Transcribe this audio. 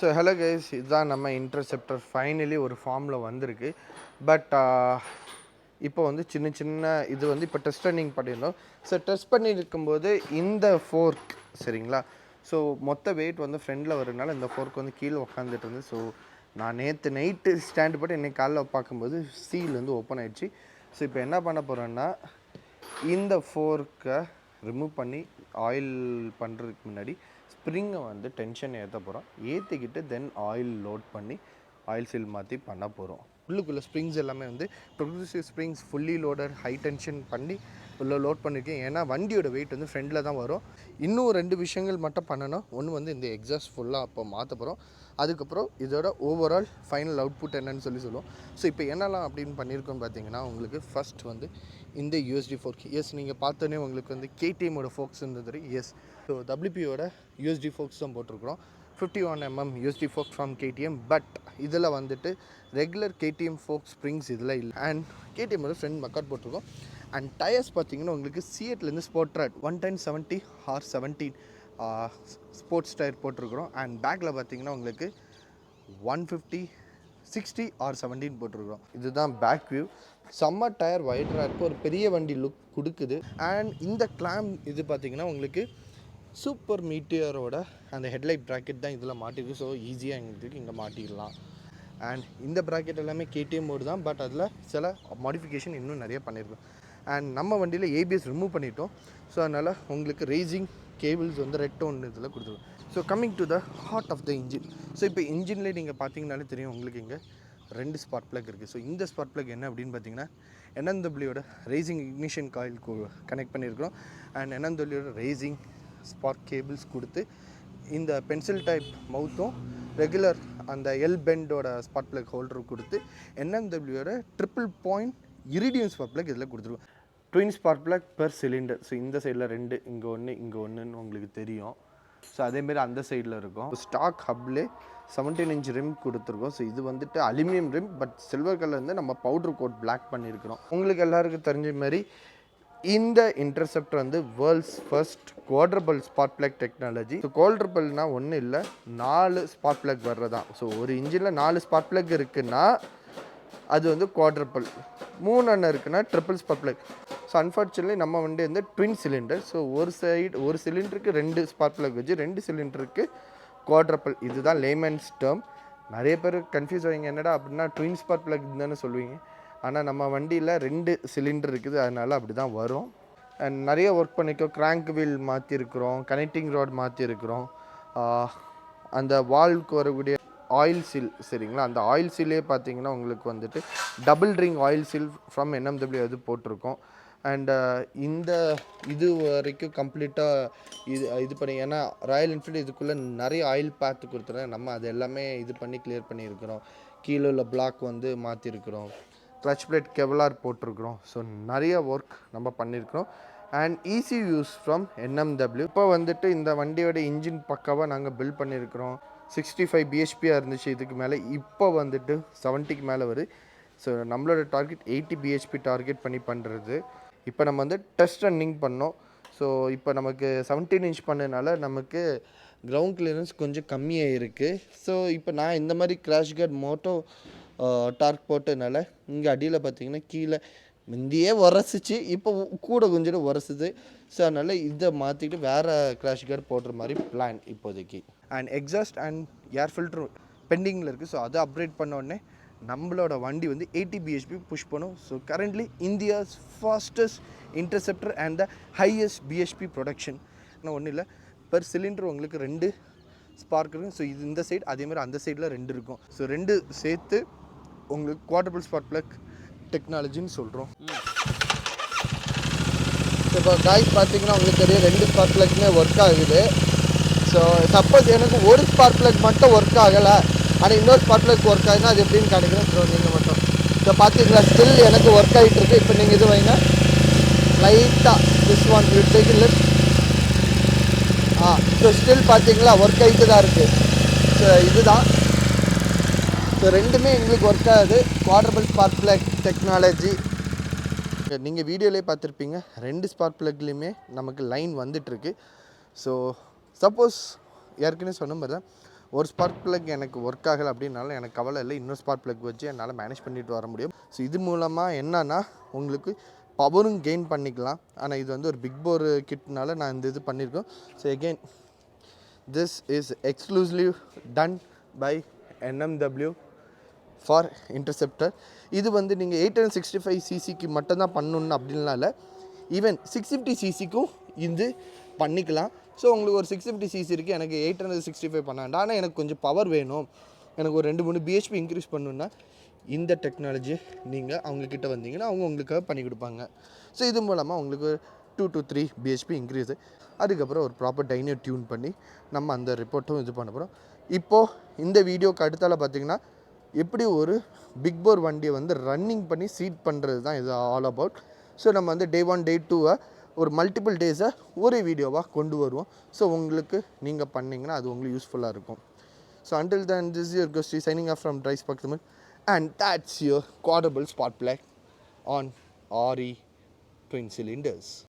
So hello guys, இதுதான் நம்ம interceptor finally ஒரு ஃபார்மில் வந்திருக்கு. பட் இப்போ வந்து சின்ன இது வந்து இப்போ டெஸ்ட் ரன்னிங் பண்ணியிருந்தோம். ஸோ டெஸ்ட் பண்ணியிருக்கும்போது இந்த ஃபோர்க் சரிங்களா, ஸோ மொத்த வெயிட் வந்து ஃப்ரெண்டில் வரதுனால இந்த ஃபோர்க் வந்து கீழே உட்காந்துட்டு இருந்து. ஸோ நான் நேற்று நைட்டு ஸ்டாண்டு போட்டு இன்றைக்கி காலைல பார்க்கும்போது சீல் வந்து ஓப்பன் ஆகிடுச்சு. ஸோ இப்போ என்ன பண்ண போகிறோன்னா, இந்த ஃபோர்க்கை ரிமூவ் பண்ணி ஆயில் பண்ணுறதுக்கு முன்னாடி ஸ்ப்ரிங்கை வந்து டென்ஷன் ஏற்ற போகிறோம். ஏற்றிக்கிட்டு தென் ஆயில் லோட் பண்ணி ஆயில் சீல் மாற்றி பண்ண போகிறோம். உள்ளுக்குள்ளே ஸ்ப்ரிங்ஸ் எல்லாமே வந்து progressive springs fully loaded high tension பண்ணி உள்ள லோட் பண்ணியிருக்கேன். ஏன்னா வண்டியோட வெயிட் வந்து ஃப்ரெண்டில் தான் வரும். இன்னும் 2 விஷயங்கள் மட்டும் பண்ணணும். ஒன்று வந்து இந்த எக்ஸாஸ்ட் ஃபுல்லாக அப்போ மாற்ற போகிறோம். அதுக்கப்புறம் இதோட ஓவரால் ஃபைனல் அவுட்புட் என்னன்னு சொல்லுவோம். ஸோ இப்போ என்னெல்லாம் அப்படின்னு பண்ணியிருக்கோன்னு பார்த்தீங்கன்னா, உங்களுக்கு ஃபஸ்ட் வந்து இந்த யூஎஸ்டி ஃபோர்க். எஸ், நீங்கள் பார்த்தோன்னே உங்களுக்கு வந்து கேடிஎம்மோட ஃபோக்ஸ் இருந்தது. எஸ், ஸோ டபிள்யூபியோட யூஎஸ்டி ஃபோக்ஸ் தான் போட்டிருக்கிறோம். 51mm USD folk from KTM. But இதில் வந்துட்டு ரெகுலர் KTM ஃபோக் ஸ்ப்ரிங்ஸ் இதில் இல்லை. அண்ட் KTMோட ஃப்ரெண்ட் மக்காட் போட்டிருக்கோம். அண்ட் டயர்ஸ் பார்த்தீங்கன்னா உங்களுக்கு சிஎட்லேருந்து ஸ்போர்ட்ராட் 110/70 R17 ஸ்போர்ட்ஸ் டயர் போட்டிருக்கிறோம். அண்ட் பேக்கில் பார்த்தீங்கன்னா உங்களுக்கு 150/60 R17 போட்டிருக்கிறோம். இதுதான் பேக் வியூ. செம்ம டயர் வைடராக இருக்குது, ஒரு பெரிய வண்டி லுக் கொடுக்குது. அண்ட் இந்த கிளாம் இது பார்த்தீங்கன்னா உங்களுக்கு சூப்பர் மீட்டியரோட அந்த ஹெட்லைட் ப்ராக்கெட் தான் இதில் மாட்டிருக்கு. ஸோ ஈஸியாக எங்களுக்கு இங்கே மாட்டிடலாம். அண்ட் இந்த ப்ராக்கெட் எல்லாமே KTM மோடு தான். பட் அதில் சில மாடிஃபிகேஷன் இன்னும் நிறைய பண்ணியிருக்கோம். அண்ட் நம்ம வண்டியில் ABS ரிமூவ் பண்ணிட்டோம். ஸோ அதனால் உங்களுக்கு ரேசிங் கேபிள்ஸ் வந்து ரெட் டோன் இதில் கொடுத்துருவோம். So coming to the heart of the engine. So இப்போ இன்ஜின்லேயே நீங்கள் பார்த்தீங்கன்னாலே தெரியும் உங்களுக்கு இங்கே 2 ஸ்பார்க் ப்ளக் இருக்குது. ஸோ இந்த ஸ்பார்க் ப்ளக் என்ன அப்படின்னு பார்த்தீங்கன்னா, NMWயோட ரேசிங் இக்னிஷன் காயில் கனெக்ட் பண்ணியிருக்கிறோம். அண்ட் NMWயோட ரேசிங் ஸ்பார்க் கேபிள்ஸ் கொடுத்து இந்த பென்சில் டைப் மவுத்தும் ரெகுலர் அந்த எல் பெண்டோட ஸ்பார்க் ப்ளக் ஹோல்டரும் கொடுத்து NMWயோட 3.0 இரிடியம் ஸ்பார்க் ப்ளக் இதில் கொடுத்துருவோம். Twin spark plug per cylinder. So இந்த சைடில் 2, இங்கே 1, இங்கே 1ன்னு உங்களுக்கு தெரியும். ஸோ அதேமாரி அந்த சைடில் இருக்கும். ஸ்டாக் ஹப்லே 17 inch ரிம் கொடுத்துருக்கோம். ஸோ இது வந்துட்டு aluminium rim, but silver colour வந்து நம்ம பவுட்ரு கோட் பிளாக் பண்ணியிருக்கிறோம். உங்களுக்கு எல்லாருக்கும் தெரிஞ்ச மாதிரி இந்த இன்டர்செப்டர் வந்து world's first quadruple spark plug technology. So குவாட்ரபிள்னா ஒன்றும் இல்லை, 4 ஸ்பார்க் ப்ளக் வர்றதான். ஸோ ஒரு இன்ஜினில் 4 ஸ்பார்க் ப்ளக் இருக்குன்னா அது வந்து குவாட்ரபிள். 3 அண்ணன் இருக்குன்னா triple spark plug. So unfortunately நம்ம வண்டி வந்து ட்வின் சிலிண்டர். ஸோ ஒரு சிலிண்டருக்கு 2 ஸ்பார்க் ப்ளக் வச்சு 2 சிலிண்டருக்கு குவாட்ரபிள். இதுதான் லேமன்ஸ் டேர்ம். நிறைய பேர் கன்ஃபியூஸ் ஆகிங்க, என்னடா அப்படின்னா ட்வின் ஸ்பார்க் ப்ளக் தானே சொல்லுவீங்க. ஆனால் நம்ம வண்டியில் 2 சிலிண்டர் இருக்குது, அதனால் அப்படி தான் வரும். அண்ட் நிறைய ஒர்க் பண்ணிக்கோம். கிராங்க் வீல் மாற்றிருக்கிறோம், கனெக்டிங் ராட் மாற்றிருக்கிறோம். அந்த வால்வுக்கு வரக்கூடிய ஆயில் சீல் சரிங்களா, அந்த ஆயில் சீலே பார்த்தீங்கன்னா உங்களுக்கு வந்துட்டு double ring oil seal from NMW அது போட்டிருக்கோம். அண்டு இந்த இது வரைக்கும் கம்ப்ளீட்டாக இது பண்ணி, ஏன்னா ராயல் என்ஃபீல்டு இதுக்குள்ளே நிறைய ஆயில் பார்த்து கொடுத்துருங்க. நம்ம அது எல்லாமே இது பண்ணி கிளியர் பண்ணியிருக்கிறோம். கீழே உள்ள பிளாக் வந்து மாற்றிருக்கிறோம். கிளச் பிளேட் கெவலார் போட்டிருக்கிறோம். ஸோ நிறைய ஒர்க் நம்ம பண்ணியிருக்கிறோம். And easy use from NMW. இப்போ வந்துட்டு இந்த வண்டியோட இன்ஜின் பக்காவாக நாங்கள் பில்ட் பண்ணியிருக்கிறோம். 65 BHPயாக இருந்துச்சு இதுக்கு மேலே. இப்போ வந்துட்டு 70க்கு மேலே வருது. ஸோ நம்மளோட டார்கெட் 80 BHP டார்கெட் பண்ணி பண்ணுறது. இப்போ நம்ம வந்து டெஸ்ட் ரன்னிங் பண்ணோம். ஸோ இப்போ நமக்கு 17 inch பண்ணதுனால நமக்கு கிரவுண்ட் கிளியரன்ஸ் கொஞ்சம் கம்மியாக இருக்குது. ஸோ இப்போ நான் இந்த மாதிரி கிராஷ் கார்ட் மோட்டோ டார்க் போட்டதுனால இங்கே அடியில் பார்த்தீங்கன்னா கீழே முந்தியே உரசிச்சு, இப்போ கூட கொஞ்சம் உரசுது. ஸோ அதனால் இதை மாற்றிக்கிட்டு வேறு கிராஷ் கார்டு போடுற மாதிரி பிளான் இப்போதைக்கு. And exhaust and air filter பெண்டிங்கில் இருக்குது. ஸோ அதை அப்கிரேட் பண்ண உடனே நம்மளோட வண்டி வந்து 80 BHP புஷ் பண்ணும். So currently India's fastest interceptor and the highest BHP production. ஆனால் ஒன்றும் இல்லை, பெர் சிலிண்டர் உங்களுக்கு 2 ஸ்பார்க் இருக்கும். ஸோ இது இந்த சைடு, அதேமாதிரி அந்த சைடில் 2 இருக்கும். ஸோ 2 சேர்த்து உங்களுக்கு குவாட்ரபிள் ஸ்பார்க் ப்ளக் டெக்னாலஜின்னு சொல்கிறோம். இப்போ காய்ஸ் பார்த்தீங்கன்னா உங்களுக்கு தெரியும் 2 ஸ்பார்க் ப்ளக்குமே ஒர்க் ஆகுது. ஸோ சப்போஸ் எனக்கு ஒரு ஸ்பார்க் ப்ளக் மட்டும் ஒர்க் ஆகலை, ஆனால் இன்னொரு ஸ்பார்க் ப்ளக் ஒர்க் ஆகுதுன்னா அது எப்படின்னு கிடைக்கிறேன். ஸோ நீங்கள் மட்டும் ஸோ பார்த்தீங்களா, ஸ்டில் எனக்கு ஒர்க் ஆகிட்டு இருக்குது. இப்போ நீங்கள் இது வைங்க லைட்டாக this one take left. So still பார்த்தீங்களா ஒர்க் ஆகிட்டு தான் இருக்குது. ஸோ இதுதான். ஸோ ரெண்டுமே எங்களுக்கு ஒர்க் ஆகுது. குவாட்ரபிள் ஸ்பார்க் ப்ளக் டெக்னாலஜி நீங்கள் வீடியோலேயே பார்த்துருப்பீங்க. 2 ஸ்பார்க் ப்ளக்லேயுமே நமக்கு லைன் வந்துட்டுருக்கு. ஸோ சப்போஸ் ஏற்கனவே சொன்ன மாதிரி தான் ஒரு ஸ்பார்க் ப்ளக் எனக்கு ஒர்க் ஆகலை அப்படின்னாலும் எனக்கு கவலை இல்லை, இன்னொரு ஸ்பார்க் ப்ளக் வச்சு என்னால் மேனேஜ் பண்ணிட்டு வர முடியும். ஸோ இது மூலமாக என்னன்னா உங்களுக்கு பவரும் கெயின் பண்ணிக்கலாம். ஆனால் இது வந்து ஒரு பிக் போர் கிட்னால நான் இந்த இது பண்ணியிருக்கோம். So again this is exclusively done by NMW for interceptor. இது வந்து நீங்கள் 865cc மட்டும்தான் பண்ணணுன்னு அப்படின்லாம் இல்லை, ஈவன் 650cc இது பண்ணிக்கலாம். ஸோ உங்களுக்கு ஒரு 650cc இருக்குது, எனக்கு 865 பண்ண வேண்டாம், ஆனால் எனக்கு கொஞ்சம் பவர் வேணும், எனக்கு ஒரு 2-3 bhp இன்க்ரீஸ் பண்ணணுன்னா இந்த டெக்னாலஜி நீங்கள் அவங்கக்கிட்ட வந்தீங்கன்னா அவங்க உங்களுக்காக பண்ணி கொடுப்பாங்க. ஸோ இது மூலமாக உங்களுக்கு 2 to 3 bhp இன்க்ரீஸு. அதுக்கப்புறம் ஒரு ப்ராப்பர் டைனியை டியூன் பண்ணி நம்ம அந்த ரிப்போர்ட்டும் இது பண்ண போகிறோம். இப்போது இந்த வீடியோக்கு அடுத்தால பார்த்தீங்கன்னா எப்படி ஒரு பிக் போர் வண்டியை வந்து ரன்னிங் பண்ணி சீட் பண்ணுறது தான் இது ஆல் அபவுட். ஸோ நம்ம வந்து டே 1 டே 2 ஒரு மல்டிபிள் டேஸை ஒரே வீடியோவாக கொண்டு வருவோம். ஸோ உங்களுக்கு நீங்கள் பண்ணிங்கன்னா அது உங்களுக்கு யூஸ்ஃபுல்லாக இருக்கும். So until then, this is your Ghosti signing off from Dry Spark Tamil, and that's your quadruple spark plug on RE twin cylinders.